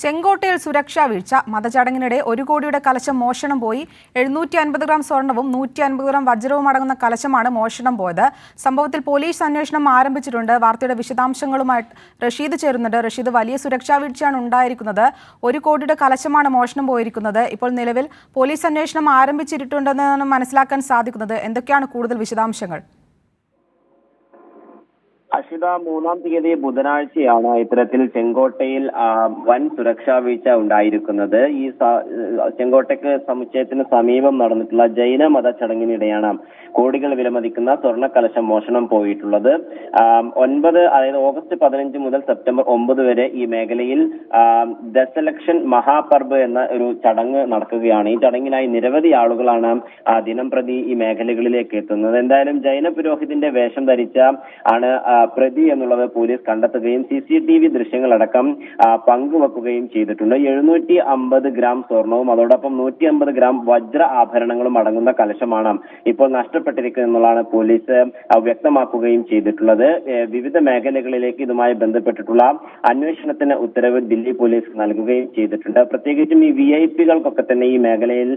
ചെങ്കോട്ടയിൽ സുരക്ഷാ വീഴ്ച. മതചടങ്ങിനിടെ 1 കോടിയുടെ കലശം മോഷണം പോയി. 750 ഗ്രാം സ്വർണവും 150 ഗ്രാം വജ്രവും അടങ്ങുന്ന കലശമാണ് മോഷണം പോയത്. സംഭവത്തിൽ പോലീസ് അന്വേഷണം ആരംഭിച്ചിട്ടുണ്ട്. വാർത്തയുടെ വിശദാംശങ്ങളുമായി റഷീദ് ചേരുന്നുണ്ട്. റഷീദ്, വലിയ സുരക്ഷാ വീഴ്ചയാണ് ഉണ്ടായിരിക്കുന്നത്. 1 കോടിയുടെ കലശമാണ് മോഷണം പോയിരിക്കുന്നത്. ഇപ്പോൾ നിലവിൽ പോലീസ് അന്വേഷണം ആരംഭിച്ചിട്ടുണ്ടെന്നാണ് മനസ്സിലാക്കാൻ സാധിക്കുന്നത്. എന്തൊക്കെയാണ് കൂടുതൽ വിശദാംശങ്ങൾ? അഷിത, 3-ാം തീയതി ബുധനാഴ്ചയാണ് ഇത്തരത്തിൽ ചെങ്കോട്ടയിൽ വൻ സുരക്ഷാ വീഴ്ച ഉണ്ടായിരിക്കുന്നത്. ഈ ചെങ്കോട്ടയ്ക്ക് സമുച്ചയത്തിന് സമീപം നടന്നിട്ടുള്ള ജൈന മത ചടങ്ങിനിടെയാണ് കോടികൾ വിലമതിക്കുന്ന സ്വർണ്ണ കലശം മോഷണം പോയിട്ടുള്ളത്. അതായത് ഓഗസ്റ്റ് 15 മുതൽ സെപ്റ്റംബർ 9 വരെ ഈ മേഖലയിൽ ദശലക്ഷൻ മഹാപർബ് എന്ന ഒരു ചടങ്ങ് നടക്കുകയാണ്. ഈ ചടങ്ങിനായി നിരവധി ആളുകളാണ് ദിനം പ്രതി ഈ മേഖലകളിലേക്ക് എത്തുന്നത്. എന്തായാലും ജൈന പുരോഹിതന്റെ വേഷം ധരിച്ച ആണ് പ്രതി എന്നുള്ളത് പോലീസ് കണ്ടെത്തുകയും CCTV ദൃശ്യങ്ങളടക്കം പങ്കുവെക്കുകയും ചെയ്തിട്ടുണ്ട്. 750 ഗ്രാം സ്വർണവും അതോടൊപ്പം 150 ഗ്രാം വജ്ര ആഭരണങ്ങളും അടങ്ങുന്ന കലശമാണ് ഇപ്പോൾ നഷ്ടപ്പെട്ടിരിക്കുന്നത് എന്നുള്ളതാണ് പോലീസ് വ്യക്തമാക്കുകയും ചെയ്തിട്ടുള്ളത്. വിവിധ മേഖലകളിലേക്ക് ഇതുമായി ബന്ധപ്പെട്ടിട്ടുള്ള അന്വേഷണത്തിന് ഉത്തരവ് ദില്ലി പോലീസ് നൽകുകയും ചെയ്തിട്ടുണ്ട്. പ്രത്യേകിച്ചും ഈ VIP-കൾക്കൊക്കെ തന്നെ ഈ മേഖലയിൽ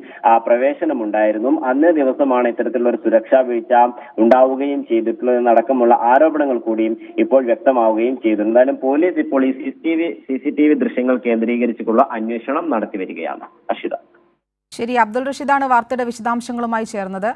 പ്രവേശനമുണ്ടായിരുന്നു. അന്നേ ദിവസമാണ് ഇത്തരത്തിലുള്ള ഒരു സുരക്ഷാ വീഴ്ച ഉണ്ടാവുകയും ചെയ്തിട്ടുള്ളതെന്നടക്കമുള്ള ആരോപണങ്ങൾ കൂടി ഇപ്പോൾ വ്യക്തമാവുകയും ചെയ്തു. എന്തായാലും പോലീസ് ഇപ്പോൾ ഈ CCTV ദൃശ്യങ്ങൾ കേന്ദ്രീകരിച്ചുള്ള അന്വേഷണം നടത്തി വരികയാണ്. അഷിത. ശരി, അബ്ദുൾ റഷീദാണ് വാർത്തയുടെ വിശദാംശങ്ങളുമായി ചേർന്നത്.